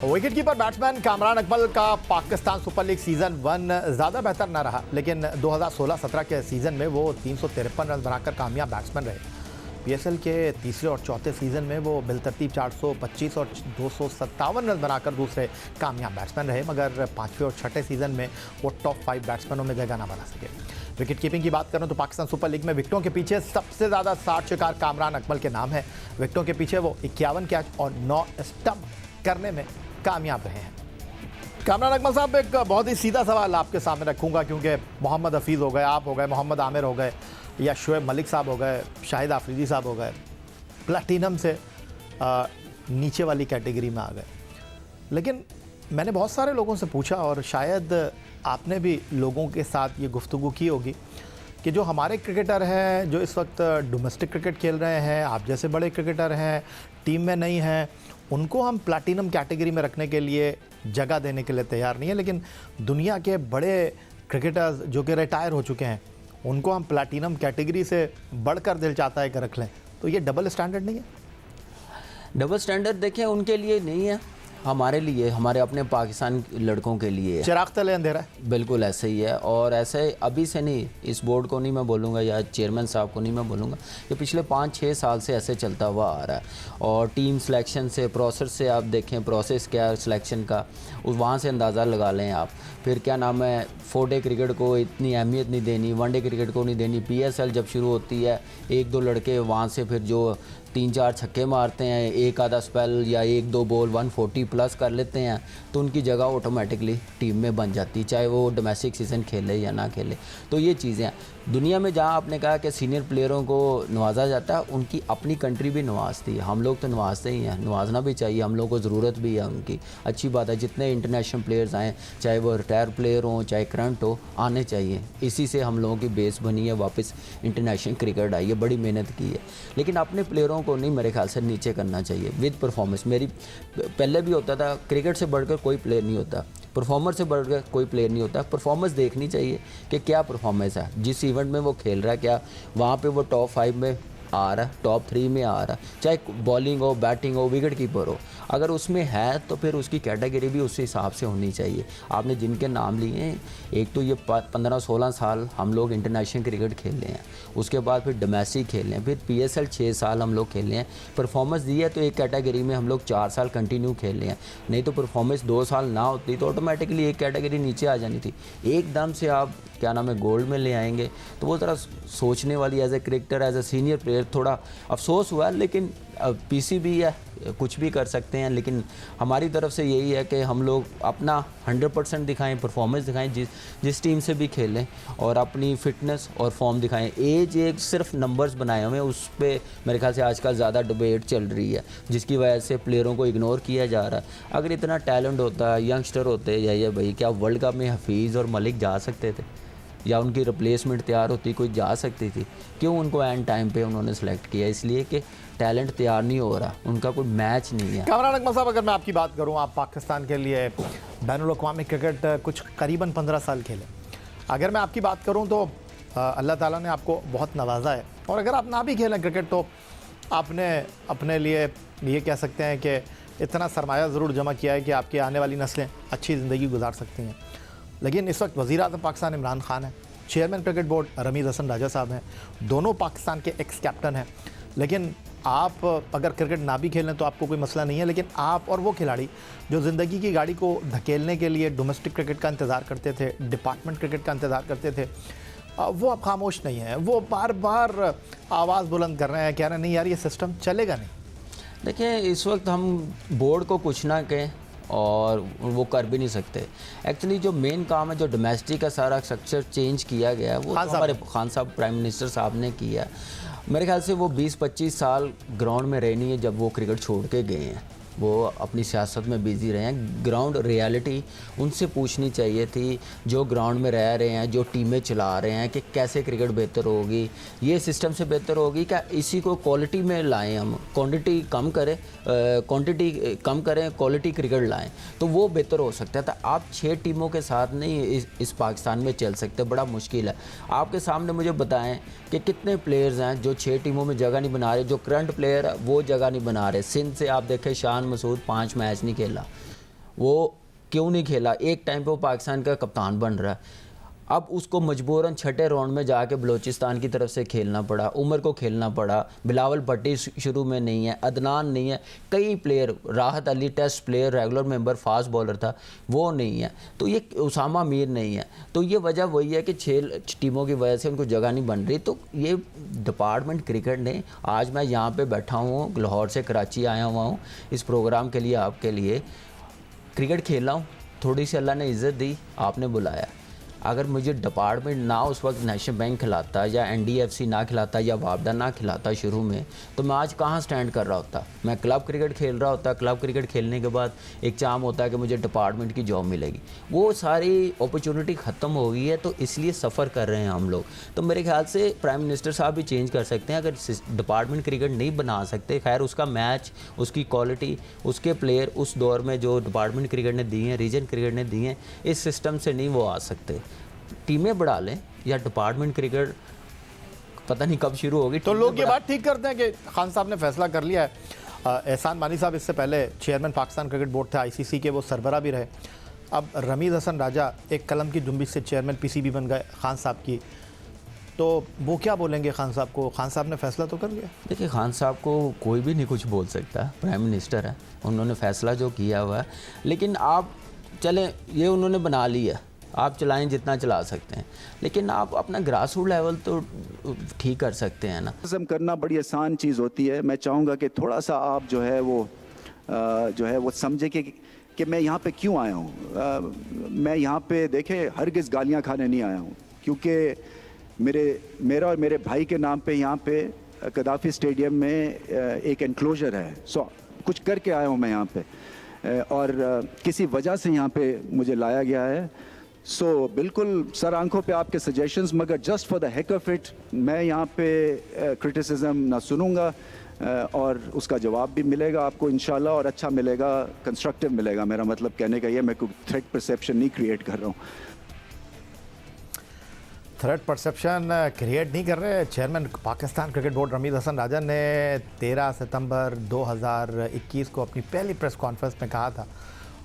Wicket keeper batsman Kamran Akmal का Pakistan super league season 1 ज़्यादा बेहतर न रहा, लेकिन 2016-17 के सीज़न में वो 353 रन बनाकर कामयाब बैट्समैन रहे। पीएसएल के तीसरे और चौथे सीज़न में वो बिलतरतीब 425 और 257 रन बनाकर दूसरे कामयाब बैट्समैन रहे, मगर पाँचवें और छठे सीज़न में वो टॉप 5 बैट्समैनों में जगह न बना सके। विकेट कीपिंग की बात करें तो पाकिस्तान सुपर लीग में विकेटों के पीछे सबसे ज़्यादा 60 शिकार कामरान अकमल के नाम है। विकेटों के पीछे वो 51 कैच और 9 स्टंप करने में कामयाब रहे हैं। कामरान अकमल साहब, एक बहुत ही सीधा सवाल आपके सामने रखूंगा, क्योंकि मोहम्मद हफीज़ हो गए, आप हो गए, मोहम्मद आमिर हो गए, या शुएब मलिक साहब हो गए, शाहिद आफरीदी साहब हो गए, प्लैटिनम से नीचे वाली कैटेगरी में आ गए। लेकिन मैंने बहुत सारे लोगों से पूछा, और शायद आपने भी लोगों के साथ ये गुफ्तगू की होगी, कि जो हमारे क्रिकेटर हैं जो इस वक्त डोमेस्टिक क्रिकेट खेल रहे हैं, आप जैसे बड़े क्रिकेटर हैं, टीम में नहीं हैं, उनको हम प्लैटिनम कैटेगरी में रखने के लिए जगह देने के लिए तैयार नहीं है, लेकिन दुनिया के बड़े क्रिकेटर्स जो कि रिटायर हो चुके हैं उनको हम प्लैटिनम कैटेगरी से बढ़कर दिल चाहता है कि रख लें। तो ये डबल स्टैंडर्ड नहीं है? डबल स्टैंडर्ड देखें उनके लिए नहीं है, हमारे लिए, हमारे अपने पाकिस्तान लड़कों के लिए चिराग तले अंधेरा है। बिल्कुल ऐसे ही है, और ऐसे अभी से नहीं, इस बोर्ड को नहीं मैं बोलूँगा या चेयरमैन साहब को नहीं मैं बोलूँगा, ये पिछले 5-6 साल से ऐसे चलता हुआ आ रहा है। और टीम सिलेक्शन से, प्रोसेस से आप देखें, प्रोसेस क्या है सिलेक्शन का, उस वहाँ से अंदाज़ा लगा लें आप। फिर क्या नाम है, 4 डे क्रिकेट को इतनी अहमियत नहीं देनी, 1 डे क्रिकेट को नहीं देनी। पीएसएल जब शुरू होती है, 1-2 लड़के वहाँ से फिर जो 3-4 छक्के मारते हैं, एक आधा स्पेल या 1-2 बॉल 140 प्लस कर लेते हैं, तो उनकी जगह ऑटोमेटिकली टीम में बन जाती है, चाहे वो डोमेस्टिक सीज़न खेले या ना खेले। तो ये चीज़ें हैं दुनिया में, जहाँ आपने कहा कि सीनियर प्लेयरों को नवाजा जाता है, उनकी अपनी कंट्री भी नवाजती है। हम लोग तो नवाजते ही हैं, नवाजना भी चाहिए, हम लोगों को ज़रूरत भी है उनकी। अच्छी बात है, जितने इंटरनेशनल प्लेयर्स आएँ, चाहे वो रिटायर प्लेयर हों चाहे करंट हो, आने चाहिए। इसी से हम लोगों की बेस बनी है, वापस इंटरनेशनल क्रिकेट आई है, बड़ी मेहनत की है। लेकिन अपने प्लेयरों को नहीं, मेरे ख्याल से नीचे करना चाहिए विद परफॉर्मेंस। मेरी पहले भी होता था, क्रिकेट से बढ़कर कोई प्लेयर नहीं होता, परफॉर्मर से बढ़कर कोई प्लेयर नहीं होता। परफॉर्मेंस देखनी चाहिए कि क्या परफॉर्मेंस है, जिस इवेंट में वो खेल रहा है, क्या वहाँ पे वो टॉप 5 में आ रहा है, टॉप 3 में आ रहा है, चाहे बॉलिंग हो, बैटिंग हो, विकेट कीपर हो, अगर उसमें है तो फिर उसकी कैटेगरी भी उस हिसाब से होनी चाहिए। आपने जिनके नाम लिए हैं, एक तो ये 15-16 साल हम लोग इंटरनेशनल क्रिकेट खेल रहे हैं, उसके बाद फिर डोमेस्टिक खेल रहे हैं, फिर पीएसएल 6 साल हम लोग खेल रहे हैं। परफॉर्मेंस दी है तो एक कैटेगरी में हम लोग 4 साल कंटिन्यू खेल रहे हैं, नहीं तो परफॉर्मेंस 2 साल ना होती तो ऑटोमेटिकली एक कैटेगरी नीचे आ जानी थी। एकदम से आप क्या नाम है गोल्ड में ले आएंगे, तो वो ज़रा सोचने वाली, as a cricketer, as a senior player थोड़ा अफसोस हुआ। लेकिन पीसीबी है, कुछ भी कर सकते हैं, लेकिन हमारी तरफ से यही है कि हम लोग अपना 100% दिखाएं, परफॉर्मेंस दिखाएं, जिस टीम से भी खेलें, और अपनी फ़िटनेस और फॉर्म दिखाएं। एज एक सिर्फ नंबर्स बनाए हुए हैं, उस पर मेरे ख्याल से आजकल ज़्यादा डिबेट चल रही है, जिसकी वजह से प्लेयरों को इग्नोर किया जा रहा है। अगर इतना टैलेंट होता, यंगस्टर होते, या भाई क्या वर्ल्ड कप में हफीज़ और मलिक जा सकते थे, या उनकी रिप्लेसमेंट तैयार होती कोई जा सकती थी? क्यों उनको एंड टाइम पे उन्होंने सेलेक्ट किया? इसलिए कि टैलेंट तैयार नहीं हो रहा, उनका कोई मैच नहीं है। कामरान अकमल साहब, अगर मैं आपकी बात करूं, आप पाकिस्तान के लिए बैनुल-अक़वामी क्रिकेट कुछ करीबन 15 साल खेले। अगर मैं आपकी बात करूं तो अल्लाह ताला ने आपको बहुत नवाजा है, और अगर आप ना भी खेलें क्रिकेट तो आपने अपने लिए ये कह सकते हैं कि इतना सरमाया ज़रूर जमा किया है कि आपकी आने वाली नस्लें अच्छी ज़िंदगी गुजार सकती हैं। लेकिन इस वक्त वज़ीर-ए-आज़म पाकिस्तान इमरान खान है, chairman cricket board Ramiz Hassan Raja साहब हैं, दोनों पाकिस्तान के एक्स कैप्टन हैं। लेकिन आप अगर क्रिकेट ना भी खेलें तो आपको कोई मसला नहीं है, लेकिन आप और वो खिलाड़ी जो ज़िंदगी की गाड़ी को धकेलने के लिए डोमेस्टिक क्रिकेट का इंतज़ार करते थे, डिपार्टमेंट क्रिकेट का इंतज़ार करते थे, वो अब खामोश नहीं है। वो बार बार आवाज़ बुलंद कर रहे हैं, कह रहे हैं नहीं यार ये सिस्टम चलेगा नहीं। देखिए, इस वक्त हम बोर्ड को कुछ ना कहें और वो कर भी नहीं सकते। एक्चुअली जो मेन काम है, जो डोमेस्टिक का सारा स्ट्रक्चर चेंज किया गया है, वो तो हमारे खान साहब, प्राइम मिनिस्टर साहब ने किया है। मेरे ख्याल से वो 20-25 साल ग्राउंड में रहे नहीं है जब वो क्रिकेट छोड़ के गए हैं, वो अपनी सियासत में बिज़ी रहे हैं। ग्राउंड रियलिटी उनसे पूछनी चाहिए थी, जो ग्राउंड में रह रहे हैं, जो टीमें चला रहे हैं, कि कैसे क्रिकेट बेहतर होगी, ये सिस्टम से बेहतर होगी क्या, इसी को क्वालिटी में लाएं, हम क्वांटिटी कम करें, क्वांटिटी कम करें, क्वालिटी क्रिकेट लाएं, तो वो बेहतर हो सकता था। आप 6 टीमों के साथ नहीं इस पाकिस्तान में चल सकते, बड़ा मुश्किल है। आपके सामने मुझे बताएं कि कितने प्लेयर्स हैं जो 6 टीमों में जगह नहीं बना रहे, जो करंट प्लेयर वो जगह नहीं बना रहे। सिंध से आप देखें, शान मसूद 5 मैच नहीं खेला, वो क्यों नहीं खेला? एक टाइम पे वो पाकिस्तान का कप्तान बन रहा है, अब उसको मजबूरन छठे राउंड में जाके बलूचिस्तान की तरफ से खेलना पड़ा, उमर को खेलना पड़ा, बिलावल भट्टी शुरू में नहीं है, अदनान नहीं है, कई player, Rahat Ali test player regular member fast bowler था वो नहीं है, तो ये उसामा मीर नहीं है, तो ये वजह वही है कि 6 टीमों की वजह से उनको जगह नहीं बन रही। तो ये डिपार्टमेंट क्रिकेट ने, आज मैं यहाँ पर बैठा हूँ, लाहौर से कराची आया हुआ हूँ इस प्रोग्राम के लिए, आपके लिए क्रिकेट खेल रहा हूँ, थोड़ी सी अल्लाह ने इज़्ज़त दी, आपने बुलाया। अगर मुझे डिपार्टमेंट ना उस वक्त नेशनल बैंक खिलाता या NDFC ना खिलाता या वापडा ना खिलाता शुरू में, तो मैं आज कहाँ स्टैंड कर रहा होता? मैं क्लब क्रिकेट खेल रहा होता। क्लब क्रिकेट खेलने के बाद एक चाम होता है कि मुझे डिपार्टमेंट की जॉब मिलेगी, वो सारी अपॉर्चुनिटी ख़त्म हो गई है, तो इसलिए सफ़र कर रहे हैं हम लोग। तो मेरे ख्याल से प्राइम मिनिस्टर साहब भी चेंज कर सकते हैं, अगर डिपार्टमेंट क्रिकेट नहीं बना सकते, खैर उसका मैच, उसकी क्वालिटी, उसके प्लेयर उस दौर में जो डिपार्टमेंट क्रिकेट ने दिए हैं, रीजन क्रिकेट ने दिए हैं, इस सिस्टम से नहीं वो आ सकते। टीमें बढ़ा लें या डिपार्टमेंट क्रिकेट पता नहीं कब शुरू होगी। तो लोग ये बात ठीक करते हैं कि खान साहब ने फैसला कर लिया है। एहसान मानी साहब इससे पहले चेयरमैन पाकिस्तान क्रिकेट बोर्ड थे, ICC के वो सरबरा भी रहे। अब रमीज़ हसन राजा एक कलम की जुम्बिश से चेयरमैन PCB बन गए खान साहब की, तो वो क्या बोलेंगे खान साहब को? खान साहब ने फैसला तो कर लिया। देखिए, खान साहब को कोई भी नहीं कुछ बोल सकता, प्राइम मिनिस्टर है, उन्होंने फैसला जो किया हुआ है। लेकिन आप चलें, ये उन्होंने बना लिया, आप चलाएं जितना चला सकते हैं, लेकिन आप अपना ग्रास रूट लेवल तो ठीक कर सकते हैं ना। करना बड़ी आसान चीज़ होती है। मैं चाहूँगा कि थोड़ा सा आप जो है वो समझे कि मैं यहाँ पे क्यों आया हूँ। मैं यहाँ पे देखें हरगिज़ गालियाँ खाने नहीं आया हूँ, क्योंकि मेरा और मेरे भाई के नाम पे यहाँ पे कदाफ़ी स्टेडियम में एक एनक्लोजर है, सो कुछ करके आया हूँ मैं यहाँ पे, और किसी वजह से यहाँ पे मुझे लाया गया है। सो बिल्कुल सर आंखों पे आपके सजेशंस, मगर just for the heck of it मैं यहाँ पे क्रिटिसिज्म ना सुनूंगा, और उसका जवाब भी मिलेगा आपको इंशाल्लाह, और अच्छा मिलेगा, कंस्ट्रक्टिव मिलेगा। मेरा मतलब कहने का ये, मैं कोई थ्रेट परसेप्शन नहीं क्रिएट कर रहा हूँ। थ्रेट परसेप्शन क्रिएट नहीं कर रहे। Chairman Pakistan cricket board Ramiz Hassan Raja ने 13 सितंबर 2021 को अपनी पहली प्रेस कॉन्फ्रेंस में कहा था,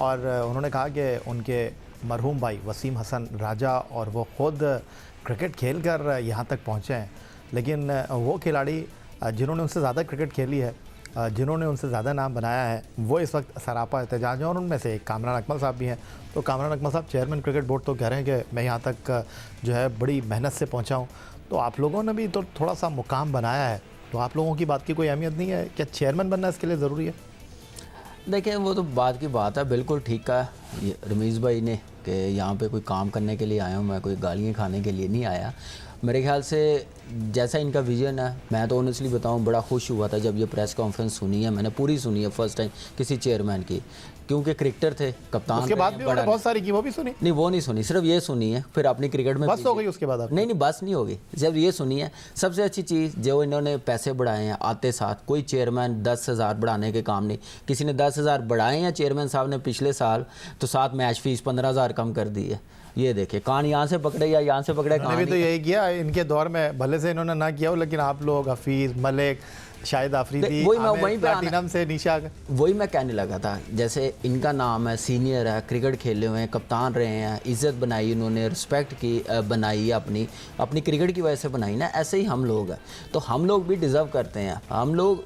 और उन्होंने कहा कि उनके मरहूम भाई वसीम हसन राजा और वो ख़ुद क्रिकेट खेलकर यहाँ तक पहुँचे हैं, लेकिन वो खिलाड़ी जिन्होंने उनसे ज़्यादा क्रिकेट खेली है, जिन्होंने उनसे ज़्यादा नाम बनाया है, वो इस वक्त सरापा एहतजाज हैं, और उनमें से एक कामरान अकमल साहब भी हैं। तो कामरान अकमल साहब, चेयरमैन क्रिकेट बोर्ड तो कह रहे हैं कि मैं यहाँ तक जो है बड़ी मेहनत से पहुँचा हूँ, तो आप लोगों ने भी तो थोड़ा सा मुकाम बनाया है, तो आप लोगों की बात की कोई अहमियत नहीं है? क्या चेयरमैन बनना इसके लिए ज़रूरी है? देखिए, वो तो बात की बात है, बिल्कुल ठीक कहा रमीज़ भाई ने कि यहाँ पे कोई काम करने के लिए आया हूँ, मैं कोई गालियाँ खाने के लिए नहीं आया। मेरे ख्याल से जैसा इनका विजन है, मैं तो ऑनेस्टली बताऊँ बड़ा खुश हुआ था जब ये प्रेस कॉन्फ्रेंस सुनी है, मैंने पूरी सुनी है फर्स्ट टाइम किसी चेयरमैन की, क्योंकि क्रिकेटर थे, कप्तान, उसके बाद भी उन्होंने बहुत सारी की, वो भी सुनी? नहीं, वो नहीं सुनी, सिर्फ ये सुनी है। फिर अपनी क्रिकेट में बस हो गई उसके बाद? नहीं, बस नहीं होगी, जब ये सुनी है। सबसे अच्छी चीज़ जो इन्होंने पैसे बढ़ाए हैं आते साथ, कोई चेयरमैन 10,000 बढ़ाने के काम नहीं, किसी ने 10,000 बढ़ाए हैं चेयरमैन साहब ने पिछले साल, तो साथ मैच फीस 15,000 कम कर दी है। ये देखिए, कान यहाँ से पकड़े या यहाँ से पकड़े, भी तो यही किया इनके दौर में, भले से इन्होंने ना किया हो, लेकिन आप लोग हफीज़ मलिक, शाहिद आफरीदी, प्लैटिनम से निशा, वही मैं कहने लगा था। जैसे इनका नाम है, सीनियर है, क्रिकेट खेले हुए हैं, कप्तान रहे हैं, इज़्ज़त बनाई उन्होंने, रिस्पेक्ट की बनाई अपनी क्रिकेट की वजह से बनाई ना, ऐसे ही हम लोग हैं, तो हम लोग भी डिज़र्व करते हैं। हम लोग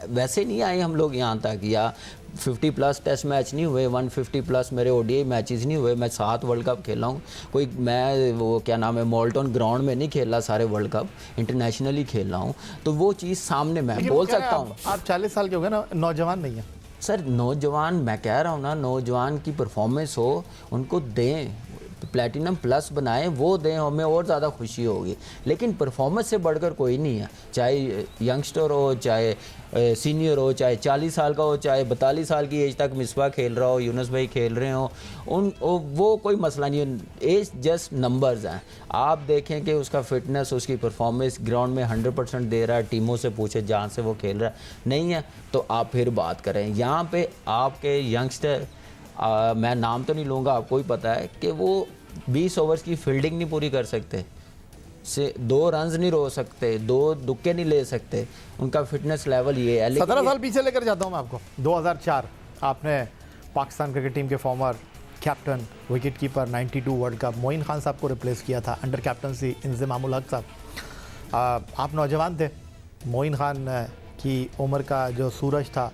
वैसे नहीं आए हम लोग यहाँ तक, या 50+ टेस्ट मैच नहीं हुए, 150+ मेरे ODI मैचेस नहीं हुए, मैं 7 वर्ल्ड कप खेला हूँ, कोई मैं वो क्या नाम है मॉल्टन ग्राउंड में नहीं खेला सारे वर्ल्ड कप, इंटरनेशनली खेला हूँ, तो वो चीज़ सामने मैं बोल सकता हूँ। आप 40 साल के हो गए ना, नौजवान नहीं है सर, नौजवान मैं कह रहा हूँ ना, नौजवान की परफॉर्मेंस हो, उनको दें, प्लैटिनम प्लस बनाएं, वो दें, हमें और ज़्यादा खुशी होगी। लेकिन परफॉर्मेंस से बढ़कर कोई नहीं है, चाहे यंगस्टर हो, चाहे सीनियर हो, चाहे 40 साल का हो, चाहे 42 साल की एज तक मिसबा खेल रहा हो, यूनुस भाई खेल रहे हो, वो कोई मसला नहीं है। एज जस्ट नंबर्स हैं। आप देखें कि उसका फिटनेस, उसकी परफॉर्मेंस ग्राउंड में 100% दे रहा है, टीमों से पूछे जहाँ से वो खेल रहा है, नहीं है तो आप फिर बात करें। यहाँ पे आपके यंगस्टर, मैं नाम तो नहीं लूँगा, आपको ही पता है कि वो 20 ओवर्स की फील्डिंग नहीं पूरी कर सकते, से 2 रन्स नहीं रो सकते, 2 दुक्के नहीं ले सकते, उनका फिटनेस लेवल ये है। 17 साल पीछे लेकर जाता हूँ मैं आपको, 2004 आपने पाकिस्तान क्रिकेट टीम के former captain, wicket keeper, 92 world cup Moin Khan साहब को रिप्लेस किया था अंडर कैप्टनसी इंज़मामुल हक साहब। आप नौजवान थे, मोइन खान की उम्र का जो सूरज था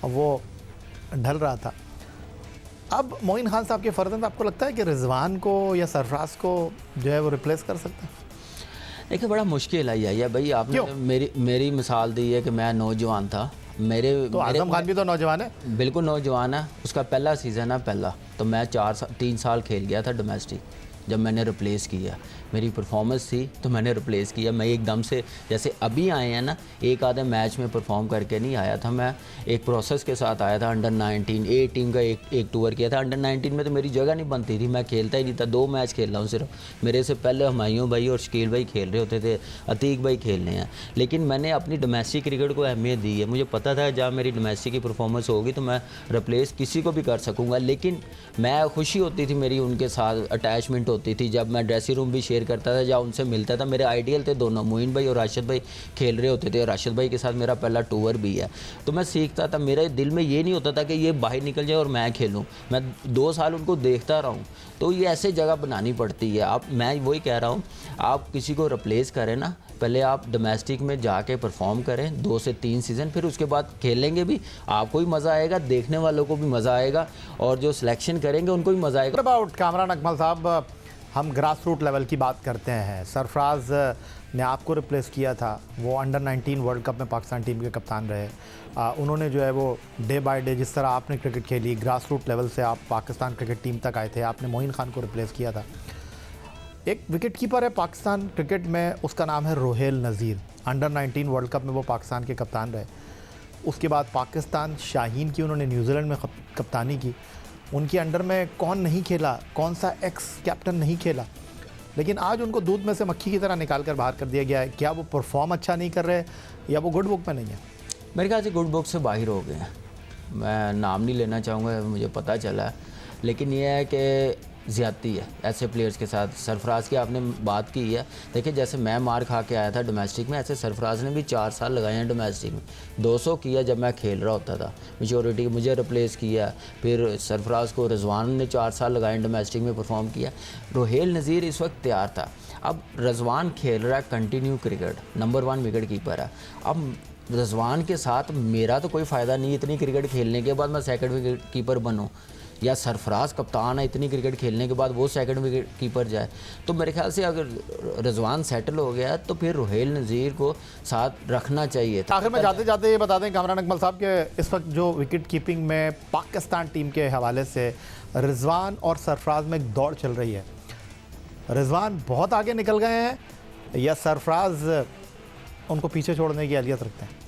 वो ढल रहा था। अब मोइन खान साहब के फर्जंद आपको लगता है कि रिजवान को या सरफराज को जो है वो रिप्लेस कर सकते हैं? देखिए बड़ा मुश्किल है भाई, आपने क्यों? मेरी मिसाल दी है कि मैं नौजवान था, मेरे आजम खान भी तो नौजवान है। बिल्कुल नौजवान है, उसका पहला सीज़न है पहला, तो मैं 3 साल खेल गया था डोमेस्टिक। जब मैंने रिप्लेस किया, मेरी परफॉर्मेंस थी तो मैंने रिप्लेस किया। मैं एकदम से जैसे अभी आए हैं ना, एक आधे मैच में परफॉर्म करके नहीं आया था, मैं एक प्रोसेस के साथ आया था। अंडर 19 ए टीम का एक टूर किया था। अंडर 19 में तो मेरी जगह नहीं बनती थी, मैं खेलता ही नहीं था। 2 मैच खेल रहा हूँ सिर्फ। मेरे से पहले हुमायूं भाई और शकील भाई खेल रहे होते थे, अतीक भाई खेल रहे हैं। लेकिन मैंने अपनी डोमेस्टिक क्रिकेट को अहमियत दी है। मुझे पता था जहाँ मेरी डोमेस्टिक की परफॉर्मेंस होगी तो मैं रिप्लेस किसी को भी कर सकूँगा। लेकिन मैं खुशी होती थी, मेरी उनके साथ अटैचमेंट होती थी। जब मैं ड्रेसिंग रूम भी शेयर करता था, जहाँ उनसे मिलता था, मेरे आइडियल थे दोनों, मोइन भाई और राशिद भाई खेल रहे होते थे। और राशिद भाई के साथ मेरा पहला टूर भी है, तो मैं सीखता था। मेरे दिल में ये नहीं होता था कि ये बाहर निकल जाए और मैं खेलूं। मैं 2 साल उनको देखता रहा हूँ, तो ये ऐसे जगह बनानी पड़ती है। मैं वही कह रहा हूँ, आप किसी को रिप्लेस करें ना, पहले आप डोमेस्टिक में जाके परफॉर्म करें 2 से 3 सीज़न, फिर उसके बाद खेलेंगे भी, आपको भी मज़ा आएगा, देखने वालों को भी मज़ा आएगा, और जो सिलेक्शन करेंगे उनको भी मज़ा आएगा। अबाउट कामरान अकमल साहब, हम ग्रास रूट लेवल की बात करते हैं। सरफराज ने आपको रिप्लेस किया था, वो अंडर 19 वर्ल्ड कप में पाकिस्तान टीम के कप्तान रहे। उन्होंने जो है वो डे बाय डे, जिस तरह आपने क्रिकेट खेली, ग्रास रूट लेवल से आप पाकिस्तान क्रिकेट टीम तक आए थे, आपने मोइन खान को रिप्लेस किया था। एक विकेट कीपर है पाकिस्तान क्रिकेट में, उसका नाम है रोहेल नज़ीर। अंडर 19 वर्ल्ड कप में वो पाकिस्तान के कप्तान रहे। उसके बाद पाकिस्तान शाहीन की उन्होंने न्यूजीलैंड में कप्तानी की। उनके अंडर में कौन नहीं खेला, कौन सा एक्स कैप्टन नहीं खेला, लेकिन आज उनको दूध में से मक्खी की तरह निकाल कर बाहर कर दिया गया है। क्या वो परफॉर्म अच्छा नहीं कर रहे या वो गुड बुक में नहीं है? मेरे ख्याल से गुड बुक से बाहर हो गए हैं। मैं नाम नहीं लेना चाहूँगा, मुझे पता चला है, लेकिन ये है कि ज़्यादती है ऐसे प्लेयर्स के साथ। सरफराज की आपने बात की है, देखिए जैसे मैं मार खा के आया था डोमेस्टिक में, ऐसे सरफराज ने भी 4 साल लगाए हैं डोमेस्टिक में। 200 किया जब मैं खेल रहा होता था, मेच्योरिटी मुझे रिप्लेस किया। फिर सरफराज को रिजवान ने 4 साल लगाए डोमेस्टिक में परफॉर्म किया। रोहेल नज़ीर इस वक्त तैयार था। अब रिजवान खेल रहा है continue cricket, number 1 wicket keeper है। अब रिजवान के साथ मेरा तो कोई फ़ायदा नहीं, इतनी क्रिकेट खेलने के बाद मैं सेकंड विकेट कीपर बनूं, या सरफराज कप्तान है, इतनी क्रिकेट खेलने के बाद वो सेकंड विकेट कीपर जाए। तो मेरे ख्याल से अगर रिजवान सेटल हो गया तो फिर रोहेल नज़ीर को साथ रखना चाहिए था। आखिर में जाते जाते ये बता दें कामरान अकमल साहब के इस वक्त जो विकेट कीपिंग में पाकिस्तान टीम के हवाले से रिजवान और सरफराज में एक दौड़ चल रही है। रिजवान बहुत आगे निकल गए हैं या सरफराज उनको पीछे छोड़ने की अहलियत रखते हैं?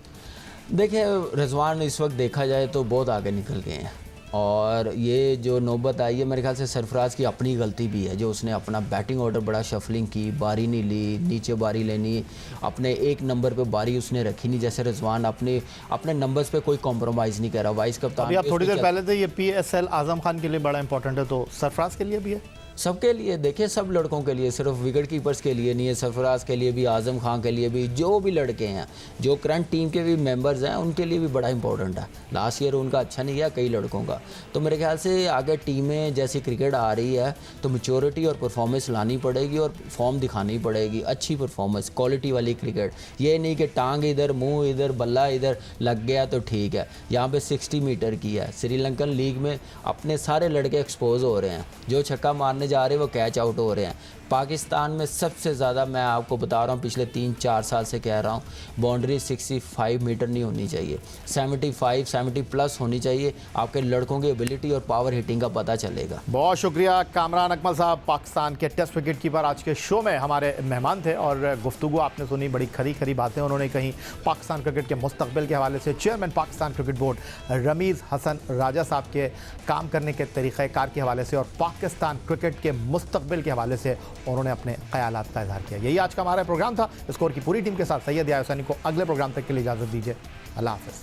देखिए रिजवान इस वक्त देखा जाए तो बहुत आगे निकल गए हैं, और ये जो नौबत आई है मेरे ख्याल से सरफराज की अपनी गलती भी है, जो उसने अपना बैटिंग ऑर्डर बड़ा शफलिंग की, बारी नहीं ली, नीचे बारी लेनी, अपने 1 नंबर पे बारी उसने रखी नहीं। जैसे रिजवान अपने नंबर्स पे कोई कॉम्प्रोमाइज़ नहीं कर रहा। वाइस कप्तान अभी आप थोड़ी देर पहले थे, ये PSL आजम खान के लिए बड़ा इंपॉर्टेंट है, तो सरफराज के लिए भी है? सबके लिए, देखिए सब लड़कों के लिए, सिर्फ विकेट कीपर्स के लिए नहीं है, सरफराज के लिए भी, आजम खान के लिए भी, जो भी लड़के हैं, जो करंट टीम के भी मेंबर्स हैं, उनके लिए भी बड़ा इंपॉर्टेंट है। लास्ट ईयर उनका अच्छा नहीं गया कई लड़कों का। तो मेरे ख्याल से आगे टीमें जैसी क्रिकेट आ रही है तो मैच्योरिटी और परफॉर्मेंस लानी पड़ेगी और फॉर्म दिखानी पड़ेगी, अच्छी परफॉर्मेंस, क्वालिटी वाली क्रिकेट। ये नहीं कि टांग इधर, मुँह इधर, बल्ला इधर लग गया तो ठीक है। यहाँ पर 60 मीटर की है। श्रीलंकन लीग में अपने सारे लड़के एक्सपोज हो रहे हैं, जो छक्का मारने जा रहे हैं वो कैच आउट हो रहे हैं। पाकिस्तान में सबसे ज़्यादा, मैं आपको बता रहा हूँ पिछले 3-4 साल से कह रहा हूँ, बाउंड्री 65 मीटर नहीं होनी चाहिए, 70 प्लस होनी चाहिए। आपके लड़कों की एबिलिटी और पावर हिटिंग का पता चलेगा। बहुत शुक्रिया कामरान अकमल साहब, पाकिस्तान के टेस्ट विकेट कीपर आज के शो में हमारे मेहमान थे, और गुफ्तगू आपने सुनी, बड़ी खरी खरी बातें उन्होंने कही पाकिस्तान क्रिकेट के मुस्तकबिल के हवाले से। Chairman Pakistan cricket board Ramiz Hassan Raja साहब के काम करने के तरीक़ाकार के हवाले से और पाकिस्तान क्रिकेट के मुस्तकबिल के हवाले से उन्होंने अपने ख्यालात का इजहार किया। यही आज का हमारा प्रोग्राम था। स्कोर की पूरी टीम के साथ सैयद या हुसैनी को अगले प्रोग्राम तक के लिए इजाज़त दीजिए। अल्लाह हाफ़िज़।